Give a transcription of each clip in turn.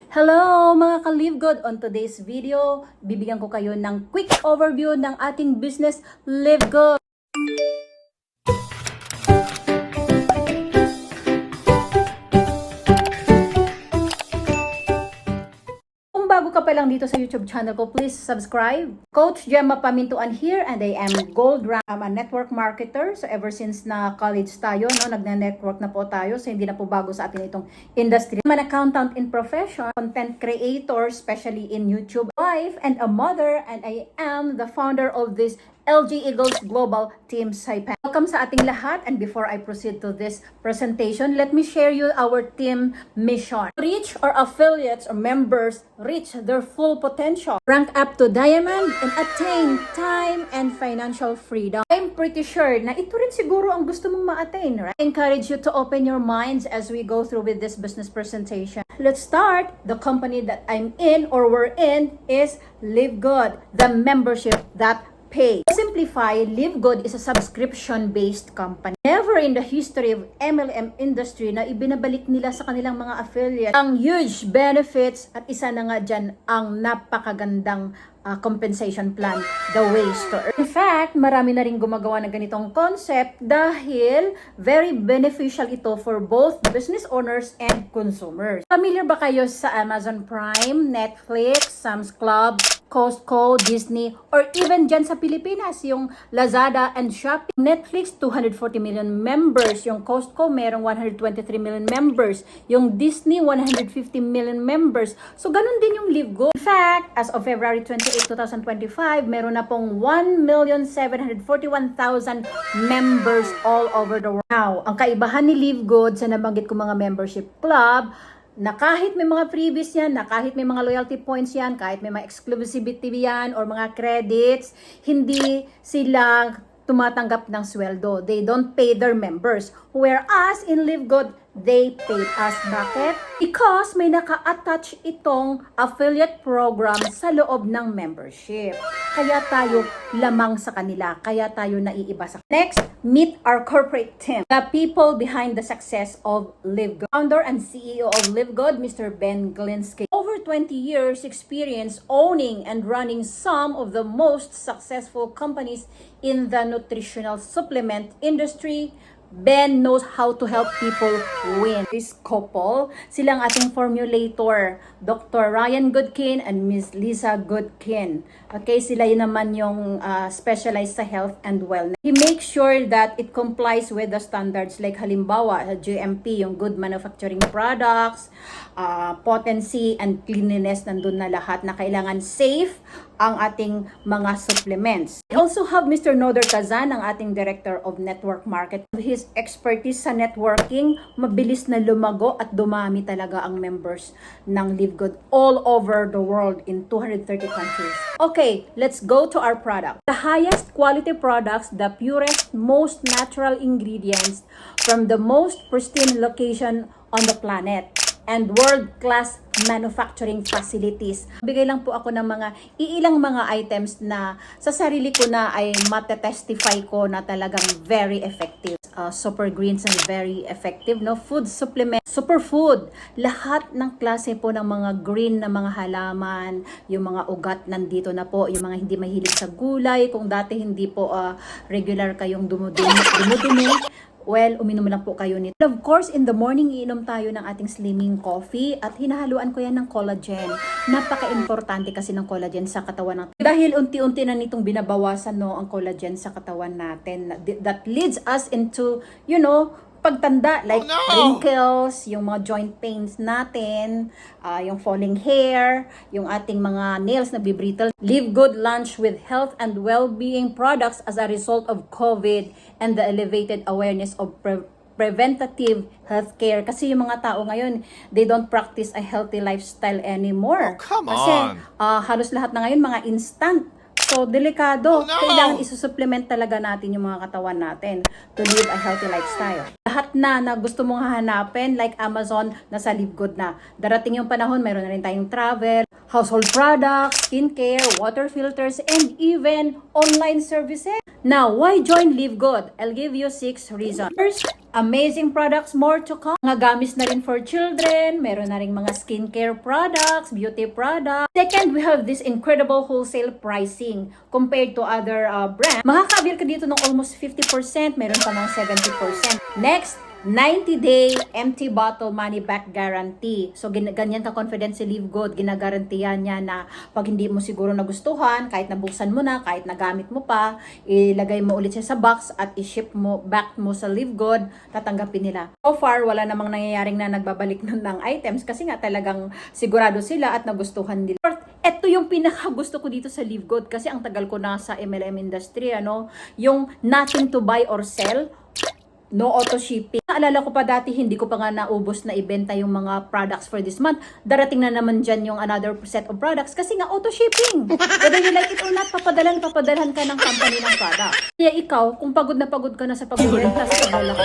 Hello mga ka-Live Good! On today's video, bibigyan ko kayo ng quick overview ng ating business Live Good. Kung bago ka pa lang dito sa YouTube channel ko, please subscribe. Coach Gemma Pamintuan here and I am Gold Rank. I'm a network marketer. So ever since na college tayo, nagna-network na po tayo. So hindi na po bago sa atin itong industry. I'm an accountant in profession, content creator, especially in YouTube, wife and a mother, and I am the founder of this LG Eagles Global Team Saipan. Welcome sa ating lahat, and before I proceed to this presentation, let me share you our team mission. Reach our affiliates or members reach their full potential, rank up to diamond, and attain time and financial freedom. I'm pretty sure na ito rin siguro ang gusto mong ma-attain, right? I encourage you to open your minds as we go through with this business presentation. Let's start. The company that I'm in or we're in is Live Good, the membership that pay. To simplify, Live Good is a subscription-based company. Never in the history of MLM industry na ibinabalik nila sa kanilang mga affiliates ang huge benefits at isa na nga dyan ang napakagandang compensation plan, the ways to earn. In fact, marami na rin gumagawa ng ganitong concept dahil very beneficial ito for both business owners and consumers. Familiar ba kayo sa Amazon Prime, Netflix, Sam's Club, Costco, Disney, or even dyan sa Pilipinas, yung Lazada and Shopee? Netflix, 240 million members. Yung Costco, merong 123 million members. Yung Disney, 150 million members. So, ganun din yung Live Good. In fact, as of February 28, 2025, meron na pong 1,741,000 members all over the world. Now, ang kaibahan ni Live Good sa nabanggit ko mga membership club, na kahit may mga freebies yan, na kahit may mga loyalty points yan, kahit may mga exclusivity yan, or mga credits, hindi sila tumatanggap ng sweldo. They don't pay their members. Whereas in Live Good, they pay us. Bakit? Because may naka-attach itong affiliate program sa loob ng membership. Kaya tayo lamang sa kanila. Kaya tayo naiiba sa. Next, meet our corporate team. The people behind the success of Live Good. Founder and CEO of Live Good, Mr. Ben Glinsky. Over 20 years experience owning and running some of the most successful companies in the nutritional supplement industry. Ben knows how to help people win. This couple, silang ating formulator, Dr. Ryan Goodkin and Ms. Lisa Goodkin. Okay, sila yun naman yung specialized sa health and wellness. He makes sure that it complies with the standards like halimbawa, GMP, yung good manufacturing products, potency and cleanliness, nandun na lahat na kailangan safe ang ating mga supplements. We also have Mr. Noder Kazan, ang ating Director of Network Market. His expertise sa networking, mabilis na lumago at dumami talaga ang members ng Live Good all over the world in 230 countries. Okay, let's go to our product. The highest quality products, the purest, most natural ingredients from the most pristine location on the planet, and world-class manufacturing facilities. Bigay lang po ako ng iilang mga items na sa sarili ko na ay matetestify ko na talagang very effective. Super greens and very effective, no? Food supplement, superfood. Lahat ng klase po ng mga green na mga halaman, yung mga ugat nandito na po, yung mga hindi mahilig sa gulay, kung dati hindi po regular kayong dumudumi, well, uminom lang po kayo nito. Of course, in the morning, iinom tayo ng ating slimming coffee at hinahaluan ko yan ng collagen. Napaka-importante kasi ng collagen sa katawan natin. Dahil unti-unti na nitong binabawasan ang collagen sa katawan natin. That leads us into, pagtanda, like wrinkles, yung mga joint pains natin, yung falling hair, yung ating mga nails na brittle. Live Good lunch with health and well-being products as a result of COVID and the elevated awareness of preventative healthcare. Kasi yung mga tao ngayon, they don't practice a healthy lifestyle anymore. Oh, come Kasi on. halos lahat na ngayon mga instant. So, delikado. Kailangan isusupplement talaga natin yung mga katawan natin to live a healthy lifestyle. Lahat na gusto mong hahanapin, like Amazon, nasa Live Good na. Darating yung panahon, mayroon na rin tayong travel, household products, skincare, water filters, and even online services. Now, why join Live Good? I'll give you 6 reasons. First, Amazing products, more to come. Mga gamis na rin for children. Meron na rin mga skincare products, beauty products. Second, we have this incredible wholesale pricing compared to other brands. Makaka-avail ka dito ng almost 50%. Meron pa ng 70%. Next, 90-day empty bottle money back guarantee. So, ganyan ka-confident si Live Good. Ginagarantiyan niya na pag hindi mo siguro nagustuhan, kahit nabuksan mo na, kahit nagamit mo pa, ilagay mo ulit siya sa box at i-ship mo back mo sa Live Good, tatanggapin nila. So far, wala namang nangyayaring na nagbabalik nun ng items kasi nga talagang sigurado sila at nagustuhan nila. Ito yung pinaka-gusto ko dito sa Live Good kasi ang tagal ko na sa MLM industry, yung nothing to buy or sell, no auto shipping. Naalala ko pa dati, hindi ko pa nga naubos na ibenta yung mga products for this month. Darating na naman dyan yung another set of products kasi nga auto shipping. Whether you like it or not, papadalhan ka ng company ng product. Kaya ikaw, kung pagod na pagod ka na sa pagbibenta sa paglako,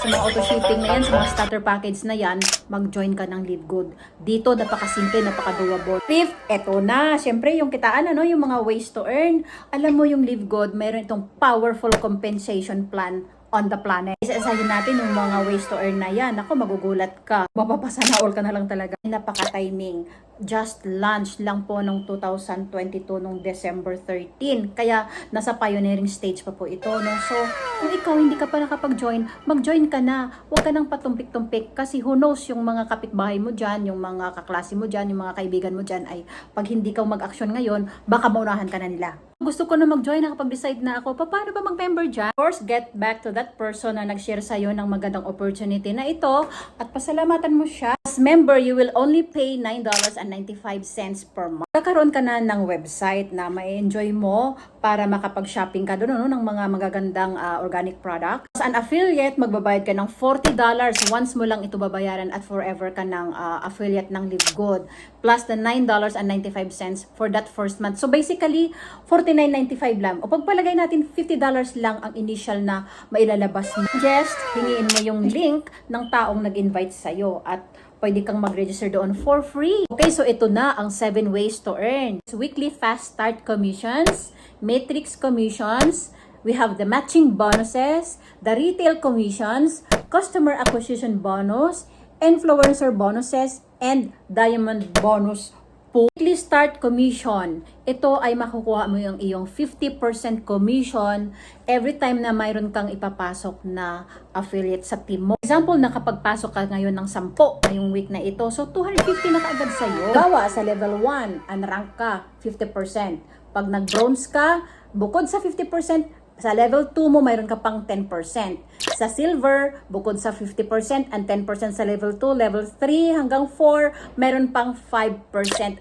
sa mga auto shipping na yan, sa mga starter package na yan, mag-join ka ng Live Good. Dito, napakasimple, napaka-doable. Fifth, eto na. Siyempre, yung kitaan, yung mga ways to earn. Alam mo yung Live Good, mayroon itong powerful compensation plan on the planet. Isa-isahin natin yung mga ways to earn na yan. Ako, magugulat ka. Mapapasana all ka na lang talaga. Napaka-timing. Just launch lang po nung 2022 nung December 13. Kaya nasa pioneering stage pa po ito. No? So, kung ikaw hindi ka pa nakapag-join, mag-join ka na. Huwag ka nang patumpik-tumpik kasi who knows yung mga kapitbahay mo dyan, yung mga kaklase mo dyan, yung mga kaibigan mo dyan ay pag hindi ka mag-action ngayon, baka maunahan ka na nila. Gusto ko na mag-join, nakapag-decide na ako, paano ba mag-member dyan? Of course, get back to that person na nag-share sa'yo ng magandang opportunity na ito at pasalamatan mo siya. As member, you will only pay $9.95 per month. Kakaroon ka na ng website na ma-enjoy mo para makapag-shopping ka doon ng mga magagandang organic products. As an affiliate, magbabayad ka ng $40. Once mo lang ito babayaran at forever ka ng affiliate ng Live Good. Plus the $9.95 for that first month. So basically, $49.95 lang. O pagpalagay natin, $50 lang ang initial na mailalabas mo. Just hingiin mo yung link ng taong nag-invite sa'yo at pwede kang mag-register doon for free. Okay, so ito na ang 7 ways to earn. Weekly fast start commissions, matrix commissions, we have the matching bonuses, the retail commissions, customer acquisition bonus, influencer bonuses, and diamond bonus po. Weekly start commission. Ito ay makukuha mo yung iyong 50% commission every time na mayroon kang ipapasok na affiliate sa team mo. Example, nakapagpasok ka ngayon ng 10 ngayong week na ito. So, 250 na kaagad sa'yo. Gawa sa level 1, unrank ka, 50%. Pag nag-bronze ka, bukod sa 50%, sa level 2 mo, mayroon ka pang 10%. Sa silver, bukod sa 50% and 10% sa level 2, level 3 hanggang 4, mayroon pang 5%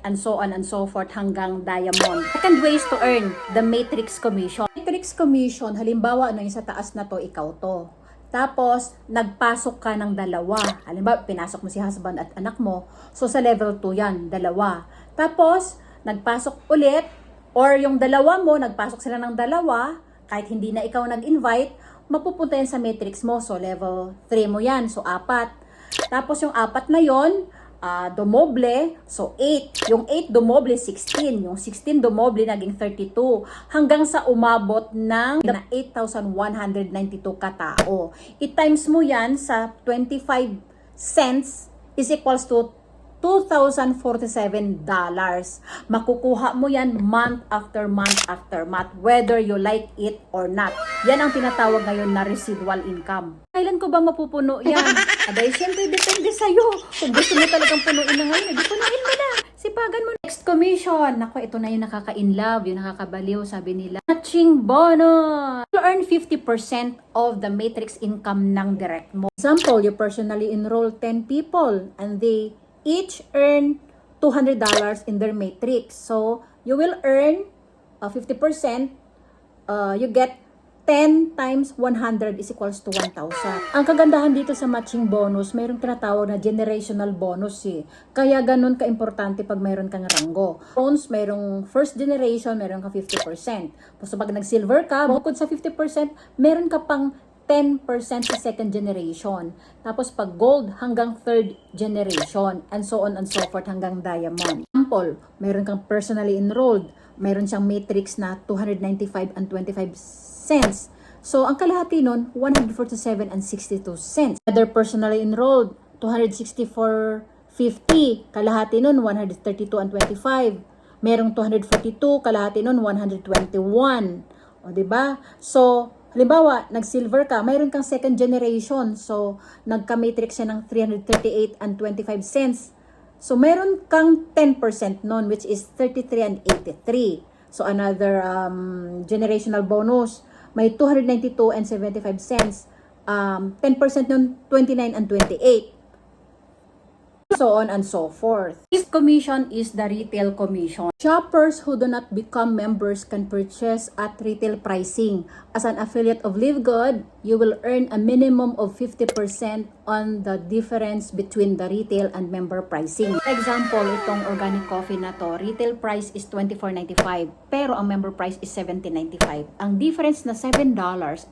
and so on and so forth hanggang diamond. Second ways to earn, the matrix commission. Matrix commission, halimbawa, yung sa taas na to, ikaw to. Tapos, nagpasok ka ng dalawa. Halimbawa, pinasok mo si husband at anak mo. So, sa level 2 yan, dalawa. Tapos, nagpasok ulit, or yung dalawa mo, nagpasok sila ng dalawa, kahit hindi na ikaw nag-invite, mapupunta yan sa matrix mo. So, level 3 mo yan. So, 4. Tapos, yung 4 na yon dumoble. So, 8. Yung 8 dumoble, 16. Yung 16 dumoble, naging 32. Hanggang sa umabot ng 8,192 katao. I-times mo yan sa 25 cents is equals to $2,047. Makukuha mo yan month after month after month, whether you like it or not. Yan ang tinatawag ngayon na residual income. Kailan ko ba mapupuno yan? Abay, syempre, depende sa'yo. Kung gusto mo talagang punuin na ngayon, punuin mo na. Sipagan mo. Next commission. Naku, ito na yung nakaka-inlove, yung nakakabaliw, sabi nila. Matching bonus. You earn 50% of the matrix income ng direct mo. Example, you personally enroll 10 people and they each earn $200 in their matrix. So, you will earn 50%. You get 10 times 100 is equals to 1,000. Ang kagandahan dito sa matching bonus, mayroong tinatawag na generational bonus eh. Kaya ganun ka-importante pag mayroon kang ranggo. Bronze, mayroong first generation, mayroon ka 50%. So, pag nag-silver ka, bukod sa 50%, mayroon ka pang 10% sa second generation. Tapos pag gold hanggang third generation and so on and so forth hanggang diamond. Example, mayroon kang personally enrolled, mayroon siyang matrix na 295 and 25 cents. So, ang kalahati nun, 147 and 62 cents. Other personally enrolled, 264.50. Kalahati nun, 132 and 25. Merong 242, kalahati nun, 121. O, diba? So, halimbawa, nag-silver ka, mayroon kang second generation. So, nagka-matrix siya ng 338 and 25 cents. So, mayroon kang 10% nun, which is 33 and 83. So, another generational bonus, may 292 and 75 cents. 10% nun, 29 and 28. So on and so forth. This commission is the retail commission. Shoppers who do not become members can purchase at retail pricing. As an affiliate of Live Good, you will earn a minimum of 50% on the difference between the retail and member pricing. For example, itong organic coffee na to, retail price is $24.95, pero ang member price is $17.95. Ang difference na $7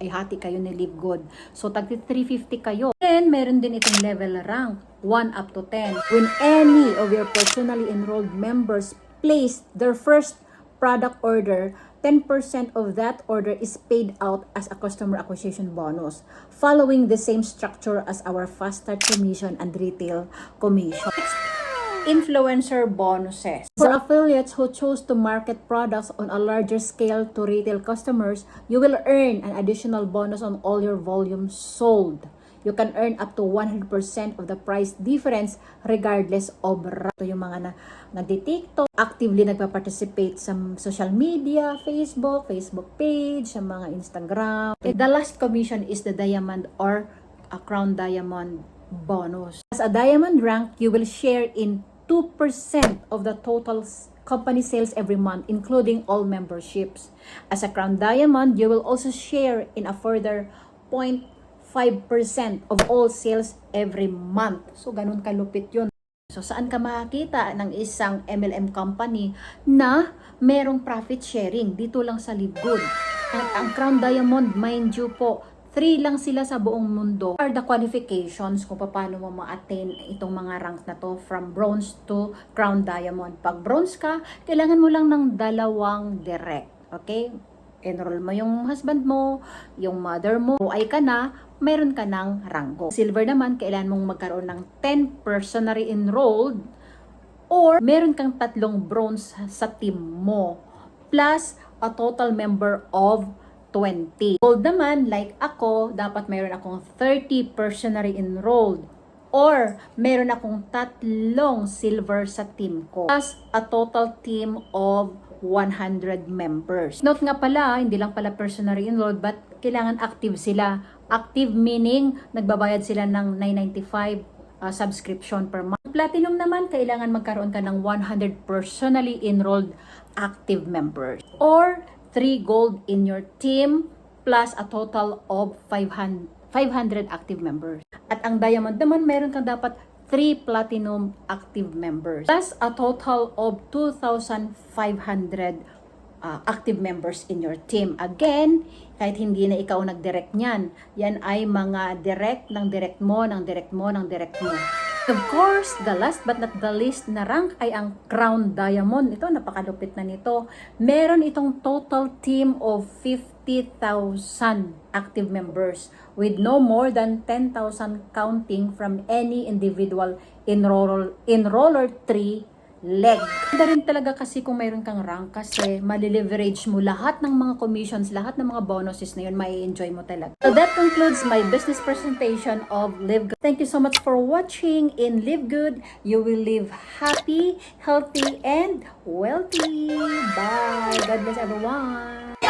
ay hati kayo ni Live Good. So tag $3.50 kayo. Then meron din itong level rank, 1 up to 10. When any of your personally enrolled members place their first product order, 10% of that order is paid out as a customer acquisition bonus, following the same structure as our fast start commission and retail commission. Influencer bonuses. For affiliates who chose to market products on a larger scale to retail customers, you will earn an additional bonus on all your volumes sold. You can earn up to 100% of the price difference regardless of ito yung mga nagti-TikTok, actively nagpa-participate sa social media, Facebook page, sa mga Instagram. The last commission is the diamond or a crown diamond bonus. As a diamond rank, you will share in 2% of the total company sales every month, including all memberships. As a crown diamond, you will also share in a further 0.5% of all sales every month. So, ganun kalupit yun. So, saan ka makakita ng isang MLM company na merong profit sharing? Dito lang sa Live Good. Ang Crown Diamond, mind you po, 3 lang sila sa buong mundo. Are the qualifications kung paano mo ma-attain itong mga ranks na to from bronze to Crown Diamond. Pag bronze ka, kailangan mo lang ng 2 direct. Okay? Enroll mo yung husband mo, yung mother mo, ay ka na, mayroon ka ng ranggo. Silver naman, kailangan mong magkaroon ng 10 personally enrolled or meron kang 3 bronze sa team mo plus a total member of 20. Gold naman, like ako, dapat mayroon akong 30 personally enrolled or meron akong 3 silver sa team ko plus a total team of 100 members. Note nga pala, hindi lang pala personally enrolled but kailangan active sila. Active meaning nagbabayad sila ng $9.95 subscription per month. Platinum naman, kailangan magkaroon ka ng 100 personally enrolled active members or 3 gold in your team plus a total of 500 active members. At ang diamond naman, meron kang dapat 3 platinum active members plus a total of 2,500 active members in your team. Again, kahit hindi na ikaw nag-direct niyan, yan ay mga direct ng direct mo, ng direct mo, ng direct mo. Of course, the last but not the least na rank ay ang Crown Diamond. Ito, napakalupit na nito. Meron itong total team of 50,000 active members with no more than 10,000 counting from any individual enroller 3 leg. Ganda rin talaga kasi kung mayroon kang rank kasi mali-leverage mo lahat ng mga commissions, lahat ng mga bonuses na yun, mai-enjoy mo talaga. So that concludes my business presentation of Live Good. Thank you so much for watching. In Live Good, you will live happy, healthy, and wealthy. Bye! God bless everyone!